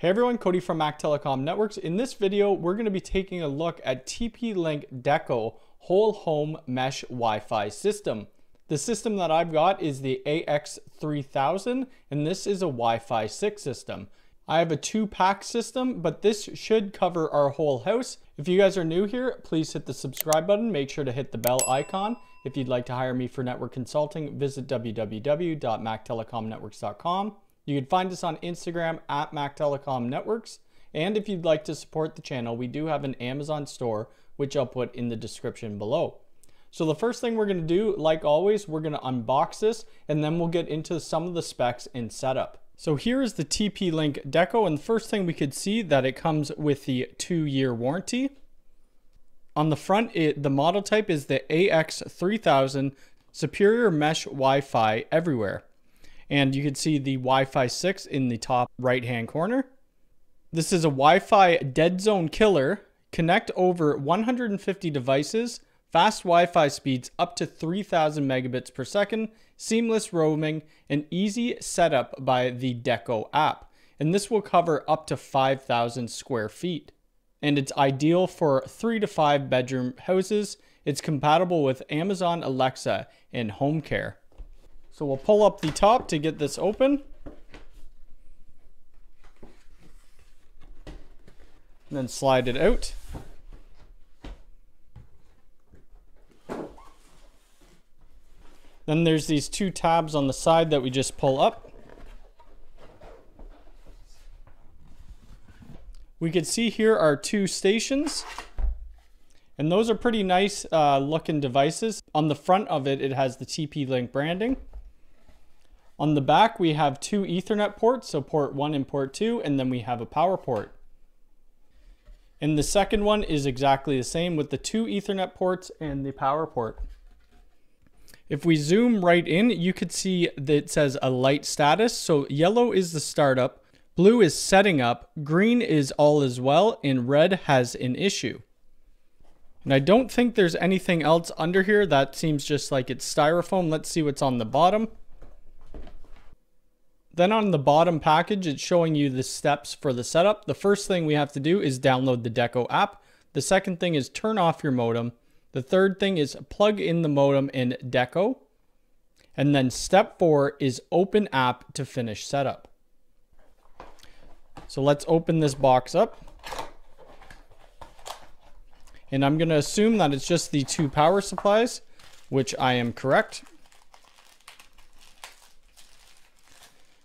Hey everyone, Cody from Mac Telecom Networks. In this video, we're going to be taking a look at TP-Link Deco Whole Home Mesh Wi-Fi system. The system that I've got is the AX3000, and this is a Wi-Fi 6 system. I have a 2-pack system, but this should cover our whole house. If you guys are new here, please hit the subscribe button. Make sure to hit the bell icon. If you'd like to hire me for network consulting, visit www.mactelecomnetworks.com. You can find us on Instagram at Mac Telecom Networks. And if you'd like to support the channel, we do have an Amazon store, which I'll put in the description below. So the first thing we're going to do, like always, we're going to unbox this, and then we'll get into some of the specs and setup. So here is the TP-Link Deco, and the first thing we could see that it comes with the 2-year warranty. On the front, the model type is the AX3000 Superior Mesh Wi-Fi Everywhere. And you can see the Wi-Fi 6 in the top right-hand corner. This is a Wi-Fi dead zone killer. Connect over 150 devices, fast Wi-Fi speeds up to 3,000 megabits per second, seamless roaming, and easy setup by the Deco app. And this will cover up to 5,000 square feet. And it's ideal for 3 to 5 bedroom houses. It's compatible with Amazon Alexa and home care. So we'll pull up the top to get this open. And then slide it out. Then there's these 2 tabs on the side that we just pull up. We can see here are 2 stations. And those are pretty nice looking devices. On the front of it, it has the TP-Link branding. On the back, we have 2 Ethernet ports, so port 1 and port 2, and then we have a power port. And the second one is exactly the same with the 2 Ethernet ports and the power port. If we zoom right in, you could see that it says a light status. So yellow is the startup, blue is setting up, green is all is well, and red has an issue. And I don't think there's anything else under here. That seems just like it's styrofoam. Let's see what's on the bottom. Then on the bottom package, it's showing you the steps for the setup. The first thing we have to do is download the Deco app. The second thing is turn off your modem. The third thing is plug in the modem in Deco. And then step 4 is open app to finish setup. So let's open this box up. And I'm going to assume that it's just the 2 power supplies, which I am correct.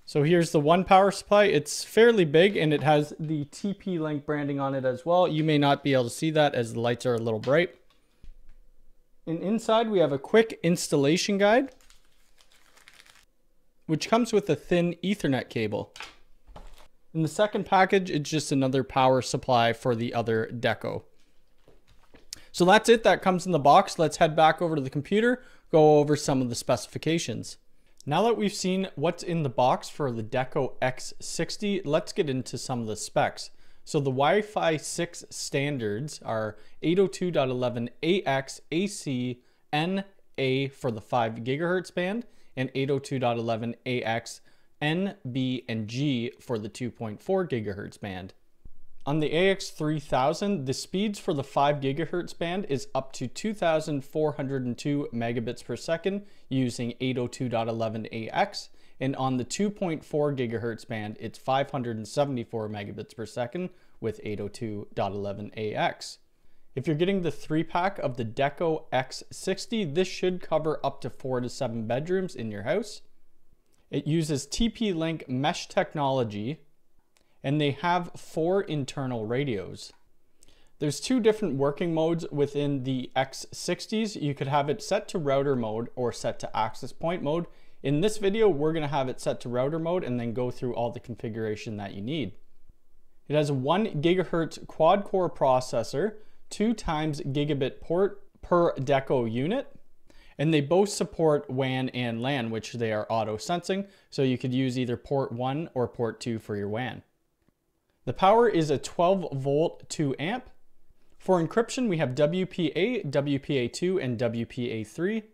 So here's the 1 power supply. It's fairly big and it has the TP-Link branding on it as well. You may not be able to see that as the lights are a little bright. And inside we have a quick installation guide, which comes with a thin Ethernet cable. In the second package, it's just another power supply for the other Deco. So that's it. That comes in the box. Let's head back over to the computer, go over some of the specifications. Now that we've seen what's in the box for the Deco X60, let's get into some of the specs. So the Wi-Fi 6 standards are 802.11ax AC NA for the 5 gigahertz band and 802.11ax N, B, and G for the 2.4 gigahertz band. On the AX3000, the speeds for the 5 gigahertz band is up to 2,402 megabits per second using 802.11ax, and on the 2.4 gigahertz band, it's 574 megabits per second with 802.11ax. If you're getting the 3-pack of the Deco X60, this should cover up to 4 to 7 bedrooms in your house. It uses TP-Link mesh technology, and they have 4 internal radios. There's 2 different working modes within the X60s. You could have it set to router mode or set to access point mode. In this video, we're going to have it set to router mode and then go through all the configuration that you need. It has a 1 gigahertz quad core processor, 2 times gigabit port per Deco unit, and they both support WAN and LAN, which they are auto sensing, so you could use either port 1 or port 2 for your WAN. The power is a 12 volt 2 amp. For encryption, we have WPA, WPA2, and WPA3.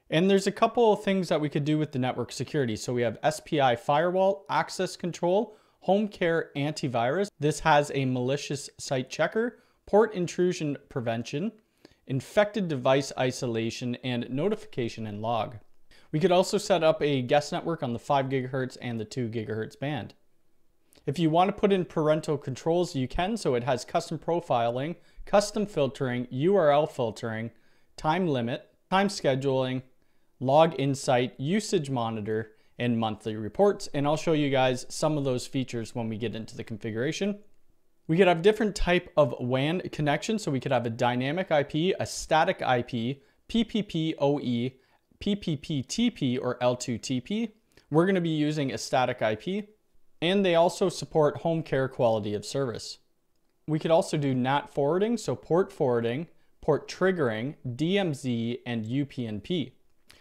And there's a couple of things that we could do with the network security. So we have SPI firewall, access control, Home Care Antivirus. This has a malicious site checker, port intrusion prevention, infected device isolation, and notification and log. We could also set up a guest network on the 5 GHz and the 2 GHz band. If you want to put in parental controls, you can. So it has custom profiling, custom filtering, URL filtering, time limit, time scheduling, log insight, usage monitor, and monthly reports. And I'll show you guys some of those features when we get into the configuration. We could have different type of WAN connections. So we could have a dynamic IP, a static IP, PPP-oE, PPP-TP, or L2TP. We're going to be using a static IP. And they also support home care quality of service. We could also do NAT forwarding, so port forwarding, port triggering, DMZ, and UPnP.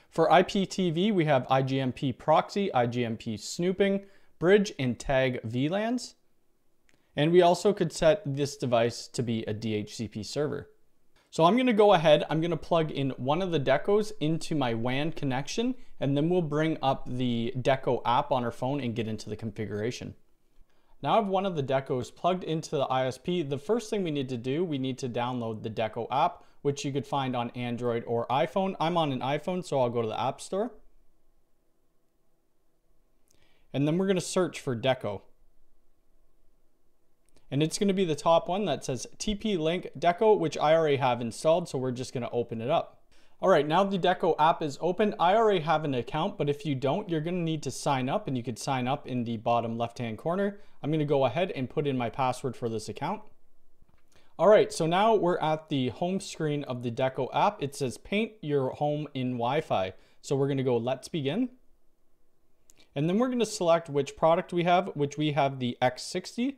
For IPTV, we have IGMP proxy, IGMP snooping, bridge, and tag VLANs. And we also could set this device to be a DHCP server. So I'm going to go ahead, I'm going to plug in one of the Decos into my WAN connection, and then we'll bring up the Deco app on our phone and get into the configuration. Now I have one of the Decos plugged into the ISP. The first thing we need to do, we need to download the Deco app, which you could find on Android or iPhone. I'm on an iPhone, so I'll go to the App Store. And then we're going to search for Deco. And it's going to be the top one that says TP-Link Deco, which I already have installed, so we're just going to open it up. All right, now the Deco app is open. I already have an account, but if you don't, you're going to need to sign up, and you could sign up in the bottom left-hand corner. I'm going to go ahead and put in my password for this account. All right, so now we're at the home screen of the Deco app. It says paint your home in Wi-Fi. So we're going to go let's begin. And then we're going to select which product we have, which we have the X60.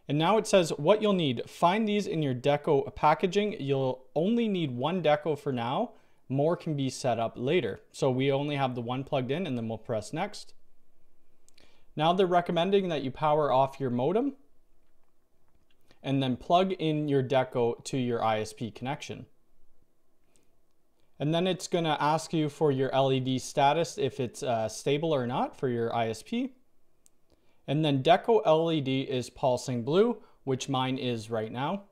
And now it says what you'll need. Find these in your Deco packaging. You'll only need one Deco for now. More can be set up later. So we only have the one plugged in, and then we'll press next. Now they're recommending that you power off your modem and then plug in your Deco to your ISP connection. And then it's going to ask you for your LED status, if it's stable or not for your ISP. And then Deco LED is pulsing blue, which mine is right now.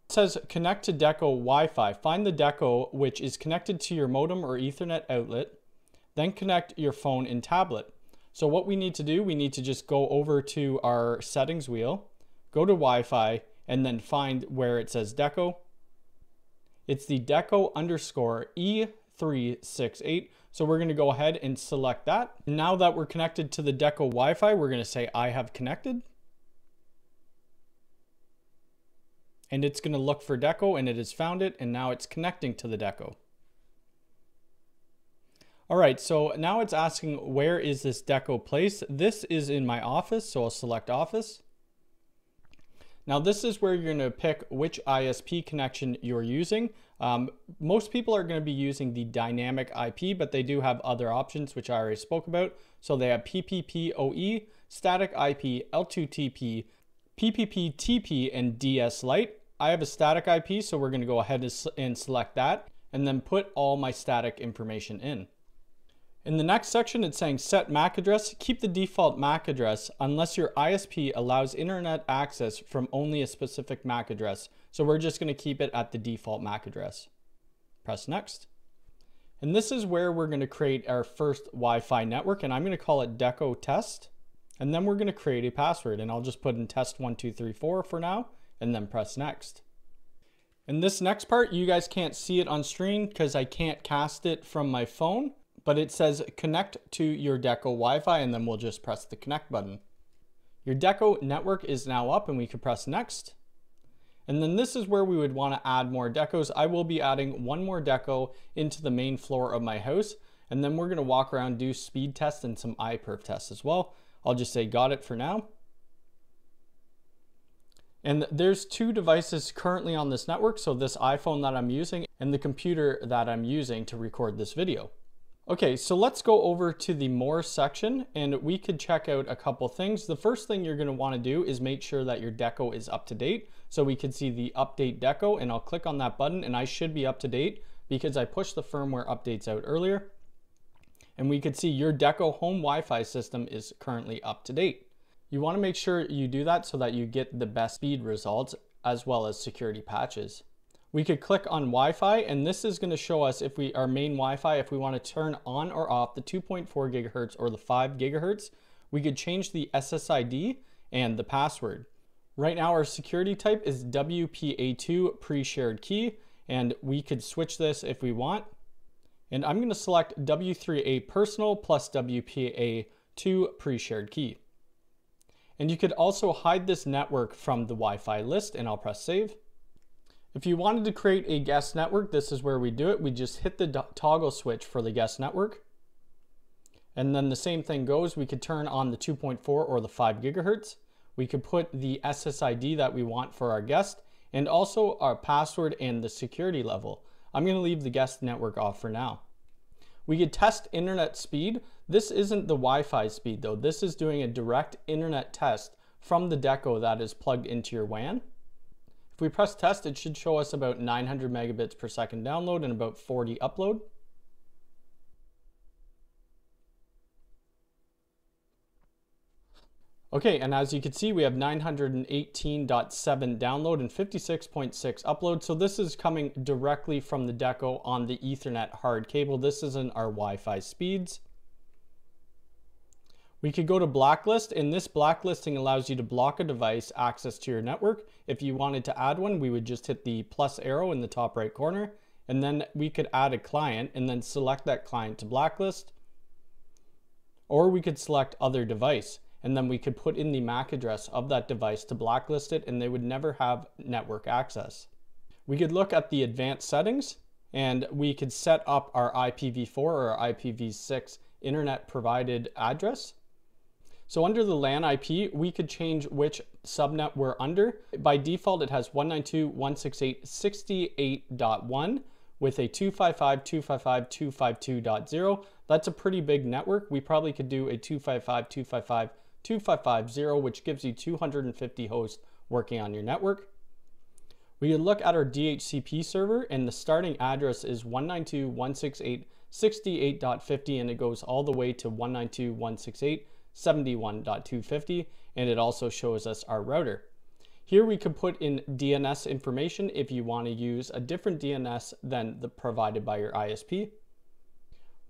It says connect to Deco Wi-Fi. Find the Deco which is connected to your modem or Ethernet outlet. Then connect your phone and tablet. So what we need to do, we need to just go over to our settings wheel, go to Wi-Fi, and then find where it says Deco. It's the Deco _E368. So we're going to go ahead and select that. Now that we're connected to the Deco Wi-Fi, we're going to say I have connected. And it's going to look for Deco, and it has found it, and now it's connecting to the Deco. All right, so now it's asking where is this Deco placed? This is in my office, so I'll select office. Now this is where you're going to pick which ISP connection you're using. Most people are going to be using the dynamic IP, but they do have other options, which I already spoke about. So they have PPP-oE, static IP, L2TP, PPP-TP, and DS Lite. I have a static IP, so we're going to go ahead and select that, and then put all my static information in. In the next section, it's saying set MAC address. Keep the default MAC address unless your ISP allows internet access from only a specific MAC address. So we're just going to keep it at the default MAC address. Press next. And this is where we're going to create our first Wi-Fi network, and I'm going to call it Deco Test. And then we're going to create a password, and I'll just put in test1234 for now, and then press next. In this next part, you guys can't see it on screen because I can't cast it from my phone. But it says connect to your Deco Wi-Fi, and then we'll just press the connect button. Your Deco network is now up, and we can press next. And then this is where we would want to add more Decos. I will be adding one more Deco into the main floor of my house, and then we're going to walk around, do speed tests and some Iperf tests as well. I'll just say got it for now. And there's two devices currently on this network, so this iPhone that I'm using and the computer that I'm using to record this video. Okay, so let's go over to the more section, and we could check out a couple things. The first thing you're going to want to do is make sure that your Deco is up to date. So we can see the update Deco, and I'll click on that button, and I should be up to date because I pushed the firmware updates out earlier. and we could see your Deco home Wi-Fi system is currently up to date. You want to make sure you do that so that you get the best speed results as well as security patches. We could click on Wi-Fi, and this is going to show us if our main Wi-Fi, if we want to turn on or off the 2.4 gigahertz or the 5 gigahertz. We could change the SSID and the password. Right now our security type is WPA2 pre-shared key, and we could switch this if we want. And I'm going to select W3A personal plus WPA2 pre-shared key. And you could also hide this network from the Wi-Fi list, and I'll press save. If you wanted to create a guest network, this is where we do it. We just hit the toggle switch for the guest network. And then the same thing goes. We could turn on the 2.4 or the 5 gigahertz. We could put the SSID that we want for our guest, and also our password and the security level. I'm going to leave the guest network off for now. We could test internet speed. This isn't the Wi-Fi speed though. This is doing a direct internet test from the Deco that is plugged into your WAN. If we press test, it should show us about 900 megabits per second download and about 40 upload. Okay, and as you can see, we have 918.7 download and 56.6 upload. So this is coming directly from the Deco on the Ethernet hard cable. This isn't our Wi-Fi speeds. We could go to blacklist, and this blacklisting allows you to block a device access to your network. If you wanted to add one, we would just hit the plus arrow in the top right corner, and then we could add a client and then select that client to blacklist. Or we could select other device, and then we could put in the MAC address of that device to blacklist it, and they would never have network access. We could look at the advanced settings, and we could set up our IPv4 or IPv6 internet provided address. So under the LAN IP, we could change which subnet we're under. By default, it has 192.168.68.1 with a 255.255.252.0. That's a pretty big network. We probably could do a 255.255.255.0, which gives you 250 hosts working on your network. We can look at our DHCP server, and the starting address is 192.168.68.50, and it goes all the way to 192.168.71.250, and it also shows us our router. Here we could put in DNS information if you want to use a different DNS than the provided by your ISP.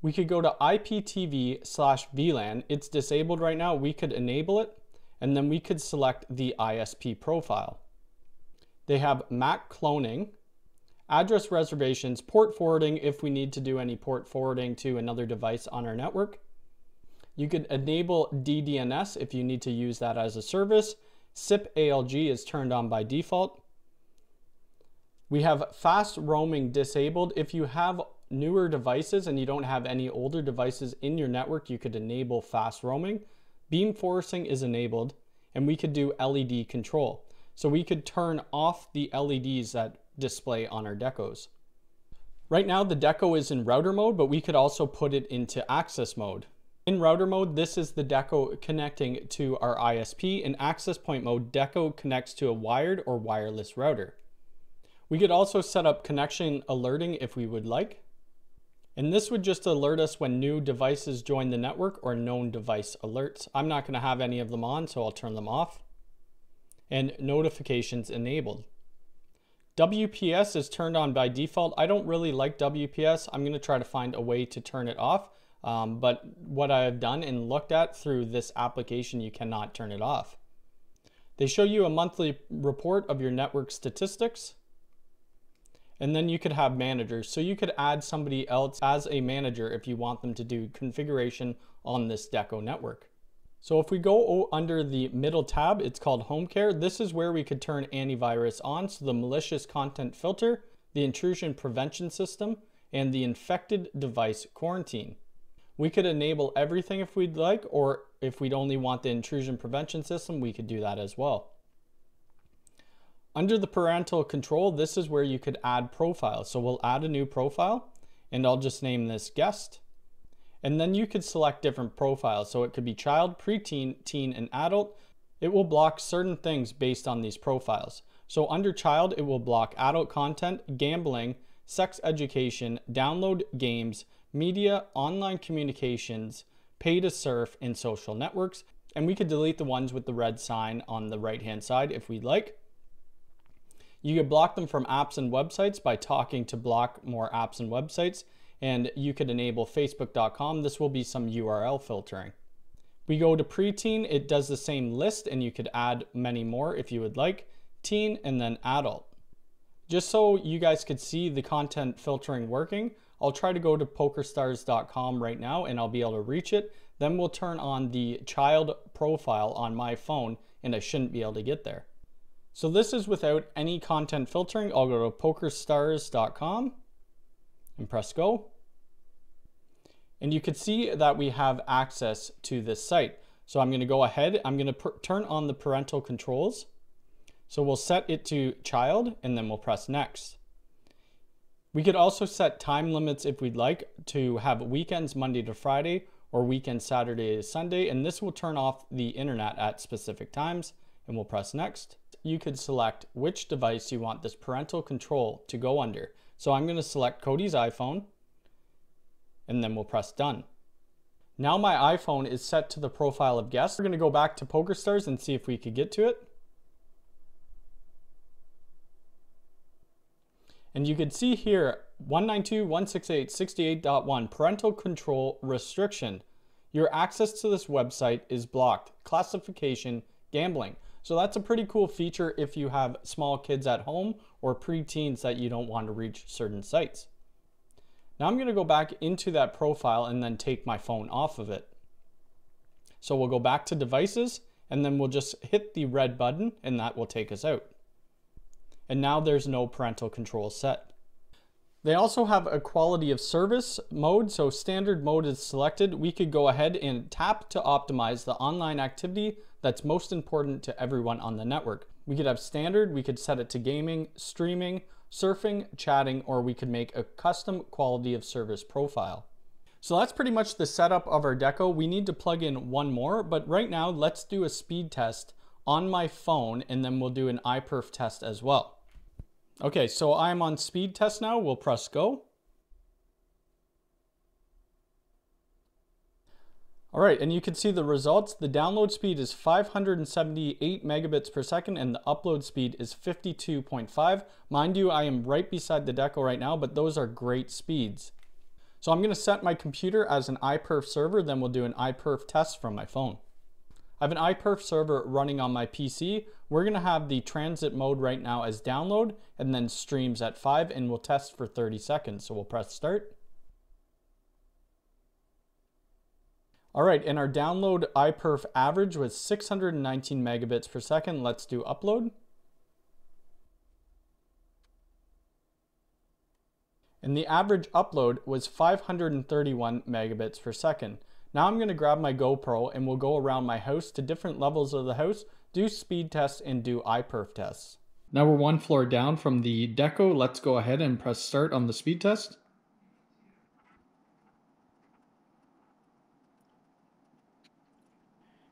We could go to IPTV/VLAN. It's disabled right now. We could enable it, and then we could select the ISP profile. They have MAC cloning, address reservations, port forwarding if we need to do any port forwarding to another device on our network. You could enable DDNS if you need to use that as a service. SIP ALG is turned on by default. We have fast roaming disabled. If you have newer devices and you don't have any older devices in your network, you could enable fast roaming. Beam forcing is enabled, and we could do LED control. So we could turn off the LEDs that display on our Decos. Right now the Deco is in router mode, but we could also put it into access mode. In router mode, this is the Deco connecting to our ISP. In access point mode, Deco connects to a wired or wireless router. We could also set up connection alerting if we would like. And this would just alert us when new devices join the network or known device alerts. I'm not going to have any of them on, so I'll turn them off. And notifications enabled. WPS is turned on by default. I don't really like WPS. I'm going to try to find a way to turn it off. But what I have done and looked at through this application, you cannot turn it off. They show you a monthly report of your network statistics. And then you could have managers. So you could add somebody else as a manager if you want them to do configuration on this Deco network. So if we go under the middle tab, it's called Home Care. This is where we could turn antivirus on. So the malicious content filter, the intrusion prevention system, and the infected device quarantine. We could enable everything if we'd like, or if we'd only want the intrusion prevention system, we could do that as well. Under the parental control, this is where you could add profiles. So we'll add a new profile, and I'll just name this guest. And then you could select different profiles. So it could be child, preteen, teen, and adult. It will block certain things based on these profiles. So under child, it will block adult content, gambling, sex education, download games, media, online communications, pay to surf, and social networks. And we could delete the ones with the red sign on the right-hand side if we'd like. You could block them from apps and websites by talking to block more apps and websites. And you could enable facebook.com. This will be some URL filtering. We go to preteen, it does the same list, and you could add many more if you would like. Teen and then adult. Just so you guys could see the content filtering working, I'll try to go to pokerstars.com right now and I'll be able to reach it. Then we'll turn on the child profile on my phone and I shouldn't be able to get there. So this is without any content filtering. I'll go to pokerstars.com and press go. And you can see that we have access to this site. So I'm going to go ahead, I'm going to turn on the parental controls. So we'll set it to child and then we'll press next. We could also set time limits if we'd like to have weekends Monday to Friday or weekend Saturday to Sunday, and this will turn off the internet at specific times, and we'll press next. You could select which device you want this parental control to go under. So I'm going to select Cody's iPhone and then we'll press done. Now my iPhone is set to the profile of guests. We're going to go back to PokerStars and see if we could get to it. And you can see here 192.168.68.1 parental control restriction. Your access to this website is blocked. Classification gambling. So that's a pretty cool feature if you have small kids at home or preteens that you don't want to reach certain sites. Now I'm going to go back into that profile and then take my phone off of it. So we'll go back to devices and then we'll just hit the red button and that will take us out. And now there's no parental control set. They also have a quality of service mode, so standard mode is selected. We could go ahead and tap to optimize the online activity that's most important to everyone on the network. We could have standard, we could set it to gaming, streaming, surfing, chatting, or we could make a custom quality of service profile. So that's pretty much the setup of our deco. We need to plug in one more, but right now let's do a speed test on my phone and then we'll do an Iperf test as well. Okay, so I'm on speed test now. We'll press go. All right, and you can see the results. The download speed is 578 megabits per second and the upload speed is 52.5. Mind you, I am right beside the deco right now, but those are great speeds. So I'm going to set my computer as an Iperf server, then we'll do an Iperf test from my phone. I have an Iperf server running on my PC. We're going to have the transit mode right now as download and then streams at 5, and we'll test for 30 seconds. So we'll press start. All right, and our download Iperf average was 619 megabits per second. Let's do upload. And the average upload was 531 megabits per second. Now I'm going to grab my GoPro and we'll go around my house to different levels of the house, do speed tests and do Iperf tests. Now we're one floor down from the deco. Let's go ahead and press start on the speed test.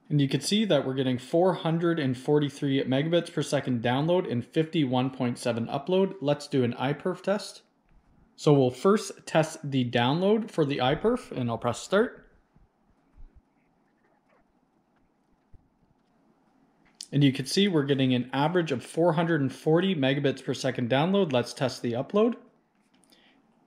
And you can see that we're getting 443 megabits per second download and 51.7 upload. Let's do an Iperf test. So we'll first test the download for the Iperf and I'll press start. And you can see we're getting an average of 440 megabits per second download. Let's test the upload.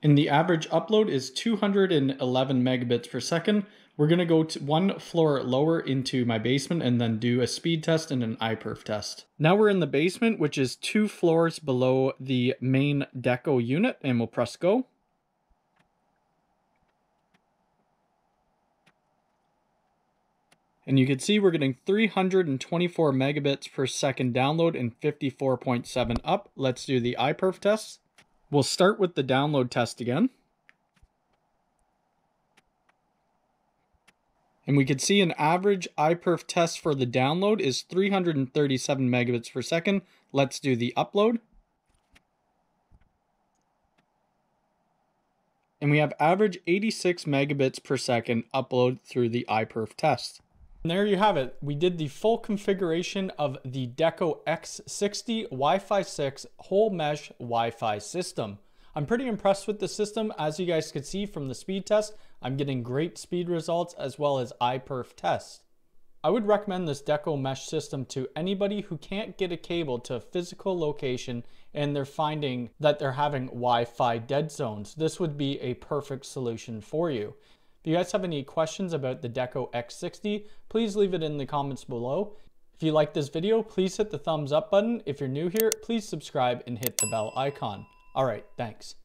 And the average upload is 211 megabits per second. We're going to go to one floor lower into my basement and then do a speed test and an Iperf test. Now we're in the basement, which is 2 floors below the main deco unit, and we'll press go. And you can see we're getting 324 megabits per second download and 54.7 up. Let's do the Iperf test. We'll start with the download test again. And we can see an average Iperf test for the download is 337 megabits per second. Let's do the upload. And we have average 86 megabits per second upload through the Iperf test. And there you have it. We did the full configuration of the Deco X60 Wi-Fi 6 whole mesh Wi-Fi system. I'm pretty impressed with the system. As you guys could see from the speed test, I'm getting great speed results as well as Iperf tests. I would recommend this Deco mesh system to anybody who can't get a cable to a physical location and they're finding that they're having Wi-Fi dead zones. This would be a perfect solution for you. If you guys have any questions about the Deco X60, please leave it in the comments below. If you like this video, please hit the thumbs up button. If you're new here, please subscribe and hit the bell icon. All right, thanks.